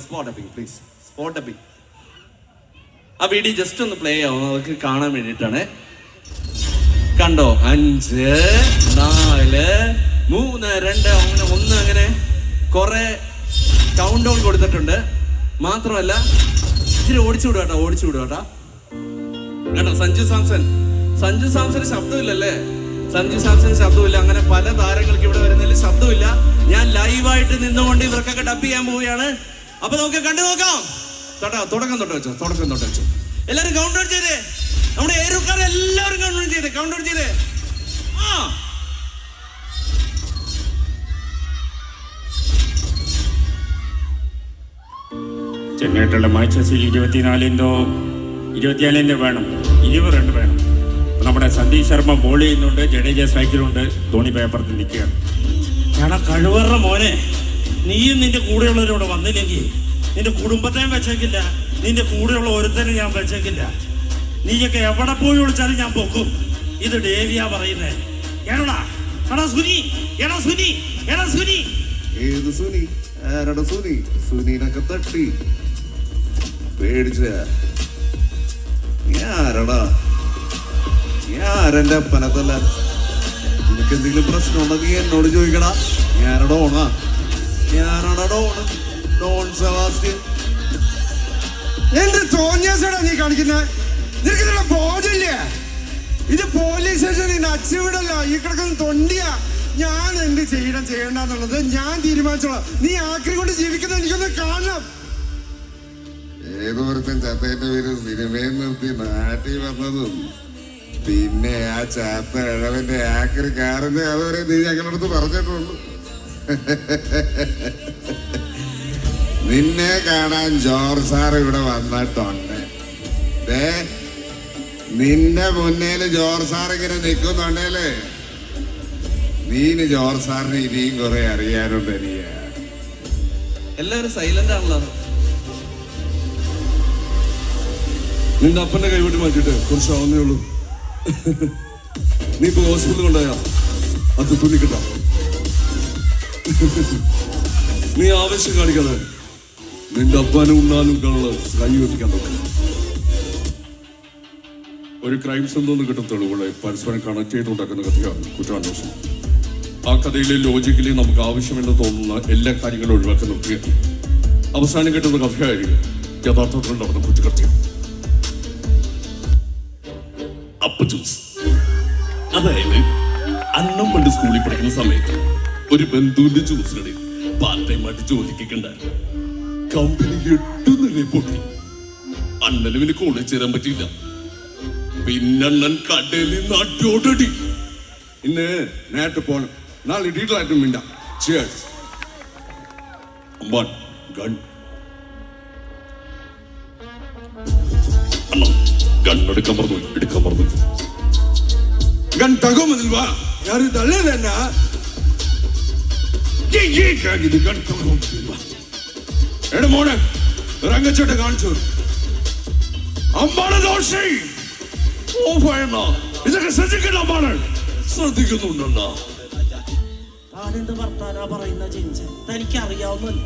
Spot dubbing please, spot dubbing. ആ video just ഒന്ന് play ആവും, അതൊക്കെ കാണാൻ വേണ്ടിയിട്ടാണ്. കണ്ടോ, 5 4 3 2 അങ്ങനെ 1 അങ്ങനെ കുറെ കൗണ്ട് ഡൗൺ കൊടുത്തിട്ടുണ്ട്. മാത്രമല്ല ഇച്ചിരി ഓടിച്ചു വിടുക. കണ്ടോ, സഞ്ജു സാംസൺ ശബ്ദമില്ലല്ലേ? സഞ്ജു സാംസൺ ശബ്ദമില്ല. അങ്ങനെ പല താരങ്ങൾക്ക് ഇവിടെ വരുന്നതിൽ ശബ്ദമില്ല. ഞാൻ ലൈവായിട്ട് നിന്നുകൊണ്ട് ഇവർക്കൊക്കെ ഡബ് ചെയ്യാൻ പോവുകയാണ്. അപ്പൊ നമുക്ക് കണ്ടു നോക്കാം. തുടക്കം തൊട്ട് വെച്ചോ. എല്ലാരും കൗണ്ട് ഡൗൺ ചെയ്തേ. നമ്മുടെ ഏരുക്കാർ എല്ലാവരും കൗണ്ട് ഡൗൺ ചെയ്തേ. ചെന്നൈയിട്ടുള്ള മാച്ചസിൽ 24 വേണം, 20 വേണം. നമ്മുടെ സന്ദീപ് ശർമ്മ ബോൾ ചെയ്യുന്നുണ്ട്, ജഡേജ സ്ട്രൈക്കിലുണ്ട്, ധോണി പേപ്പറിൽ നിൽക്കുകയാണ്. ഞാൻ കഴിവറ മോനെ, നീയും നിന്റെ കൂടെയുള്ളവരോട് വന്നില്ലെങ്കിൽ നിന്റെ കുടുംബത്തെയും വെച്ചേക്കില്ല, നിന്റെ കൂടെയുള്ള ഒരുത്തനെ ഞാൻ വെച്ചേക്കില്ല. നീയൊക്കെ എവിടെ പോയി വിളിച്ചാലും ഞാൻ പൊക്കും. ഇത് ഡേവിയാ പറയുന്നേ. ഏടാ സുനി. ഏത് സുനി? ആരടാ സുനി? സുനീനൊക്കെ തട്ടി പേടിച്ച ഞാരടാ? ഞാരെന്റെ അപ്പനത്തല്ല. നിനക്ക് എന്തെങ്കിലും പ്രശ്നമുണ്ടോ നീ എന്നോട് ചോദിക്കടാ. ഞാനടാ ഓണാ? Don Sebastian. എന്ത് തോന്നിയാസടാ നീ കാണിക്കുന്നേ? നിനക്ക് ബോധമില്ല. ഇത് പോലീസ് സ്റ്റേഷൻ, നിന്റെ അച്ഛവിടല്ല. ഈ കിടക്കുന്ന തൊണ്ടിയാ. ഞാൻ എന്ത് ചെയ്യണ്ടെന്നുള്ളത് ഞാൻ തീരുമാനിച്ചോളാം. നീ ആക്രി കൊണ്ട് ജീവിക്കുന്നത് എനിക്കൊന്ന് കാണണം. ഏതോരുത്തൻ ചത്തേന്റെ പേര് സിനിമയിൽ നിർത്തി നാട്ടിൽ വന്നതും പിന്നെ ആ ചാത്ത ഇഴവന്റെ ആക്രി കാറിന്റെ അതുവരെ നീ ഞങ്ങളടുത്ത് പറഞ്ഞിട്ടുള്ളൂ. നിന്നെ കാണാൻ ജോർജ് സാർ ഇവിടെ വന്നിട്ടുണ്ട്. നിന്റെ മുന്നേല് ജോർജ് സാർ ഇങ്ങനെ നിൽക്കുന്നുണ്ടല്ലേ, നീന് ജോർജ് സാറിന് ഇനിയും കുറെ അറിയാനുണ്ട്. എല്ലാവരും സൈലന്റ് ആണല്ലോ. നിന്റെ അപ്പന്റെ കൈവിട്ട് മാറ്റിട്ട് കുറച്ചാവുന്നേ ഉള്ളൂ. നീ ഇപ്പൊ ഹോസ്പിറ്റലിൽ കൊണ്ടായ അത് തുണിക്കിട്ട. നീ ആവശ്യം കാണിക്കാതെ നിന്റെ അപ്പാനും ഉണ്ണാനും കാണുള്ള കൈ വെപ്പിക്കാൻ തുടങ്ങി. ഒരു ക്രൈം സംഭവം കിട്ടും തെളിവുകളെ പരസ്പരം കണക്ട് ചെയ്തുണ്ടാക്കുന്ന കഥയാണ് കുറ്റാന്വേഷണം. ആ കഥയിലെ ലോജിക്കലി നമുക്ക് ആവശ്യമെന്ന് തോന്നുന്ന എല്ലാ കാര്യങ്ങളും ഒഴിവാക്കി നിർത്തുക. അവസാനം കിട്ടുന്ന കഥയായിരിക്കും യഥാർത്ഥത്തിൽ നടന്ന കുറ്റകൃത്യം. അതായത് അന്നം പണ്ട് സ്കൂളിൽ പഠിക്കുന്ന സമയത്ത് ഒരു ബന്ധുവിന്റെ ജ്യൂസ് കടയിൽ പാർട്ട് ടൈം ആയിട്ട് ജോലിക്ക് ഉണ്ടായിരുന്നു. കമ്പനി 8 നിലയെ പൊട്ടി. അണ്ണന് പിന്നെ കോളേജ് ചേരാൻ പറ്റിയില്ല. പിന്നെ അണ്ണൻ കടയിൽ നിന്ന് അടിയോടടി. ഇന്ന് നേരത്തെ പോണം, നാളെ ഡീറ്റെയിൽ ആയിട്ടും മിണ്ടാം. Cheers. അമ്പാൻ ഗൺ. അണ്ണ ഗണ്ണെടുക്കാൻ മറന്നു. ಗನ್ ತಗೊಂಬಂದಿಲ್ವಾ? ಯಾರು ತಳ್ಳೇದನ್ನ ಹೇಗಾಗಿದೆ? ಗನ್ ತಗೊಂಡಿಲ್ವಾ? എട മോനെ, രംഗച്ചേട്ട കാണിച്ചു. അമ്പാണ് ദോഷി. ഓ ഭയണ, ഇതൊക്കെ ശ്രദ്ധിക്കണം. അമ്പാണ് ശ്രദ്ധിക്കുന്നുണ്ടല്ല. താനെന്ത് വർത്താനാ പറയുന്ന ജനിച്ചൻ? തനിക്കറിയാവുന്നല്ല,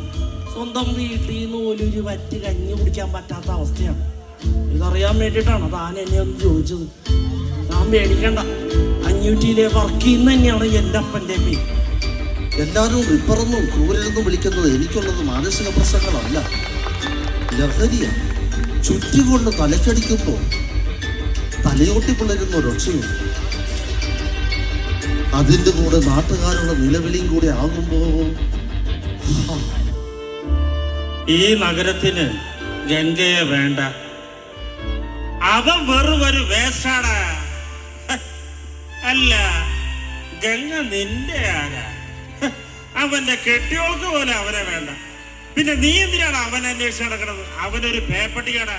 സ്വന്തം വീട്ടിൽ നിന്ന് ഒരു വറ്റ് കഞ്ഞി കുടിക്കാൻ പറ്റാത്ത അവസ്ഥയാണ്. ഇതറിയാൻ വേണ്ടിയിട്ടാണ് താൻ എന്നെ ഒന്ന് ചോദിച്ചത്. താൻ പേടിക്കണ്ട, 500 വർക്ക് ചെയ്യുന്ന തന്നെയാണ് എൻ്റെ അപ്പൻ്റെ പേര്. എല്ലാവരും റിപ്പറെന്നും ക്രൂരെന്നും വിളിക്കുന്നത് എനിക്കുള്ളത് മാനസിക പ്രശ്നങ്ങളല്ല, ലഹരിയാണ്. ചുറ്റികൊണ്ട് തലക്കടിക്കുമ്പോൾ തലയോട്ടി പിളരുന്ന ഒരൊച്ചയുണ്ട്. അതിൻ്റെ കൂടെ നാട്ടുകാരുടെ നിലവിളിയും കൂടെ ആകുമ്പോൾ ഈ നഗരത്തിന് ഗംഗയെ വേണ്ട. അവൻ വെറുമൊരു വേസ്റ്റാണ്. അല്ല, ഗംഗ നിന്റെ ആരാ? അവന്റെ കെട്ടിയോൾക്ക് പോലെ അവനെ വേണ്ട. പിന്നെ നീ എന്തിനാണ് അവൻ അന്വേഷിച്ച് നടക്കുന്നത്? അവനൊരു പേപ്പട്ടിക്കാടാ.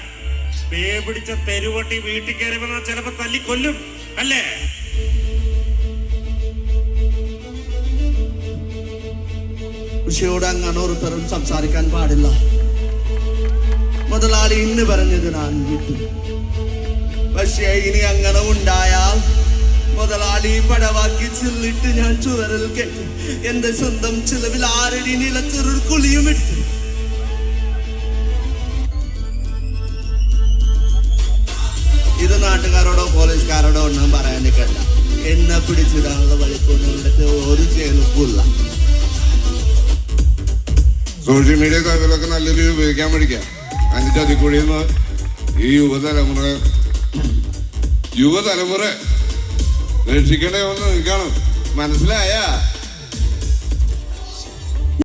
പേ പിടിച്ച തെരുവട്ടി വീട്ടിൽ കയറി വന്നാൽ ചിലപ്പോ തല്ലിക്കൊല്ലും, അല്ലേ? കൃഷിയോട് അങ്ങനെ ഒരു തരം സംസാരിക്കാൻ പാടില്ല. മുതലാളി ഇന്ന് പറഞ്ഞത് ഞാൻ വിട്ടു. പക്ഷേ ഇനി അങ്ങനെ ഉണ്ടായാൽ മുതലാളി പടവാക്കി ചില്ലിട്ട് ഞാൻ ചുവരിൽ കെട്ടി എന്റെ സ്വന്തം ചിലവിൽ 6 അടി നിലത്തൊരു കുളിയും എടുത്തു. പിടിച്ചിടാനുള്ള വഴിക്കൊന്നും ഇവിടുത്തെ ഒരു ചേർപ്പില്ല. സോഷ്യൽ മീഡിയ സൈബിലൊക്കെ നല്ല രീതിയിൽ ഉപയോഗിക്കാൻ പഠിക്കാം. അതിന്റെ ചതിക്കുഴിയിൽ നിന്ന് ഈ യുവതലമുറ രക്ഷിക്കേണ്ട ഒന്ന് നിൽക്കണം. മനസ്സിലായ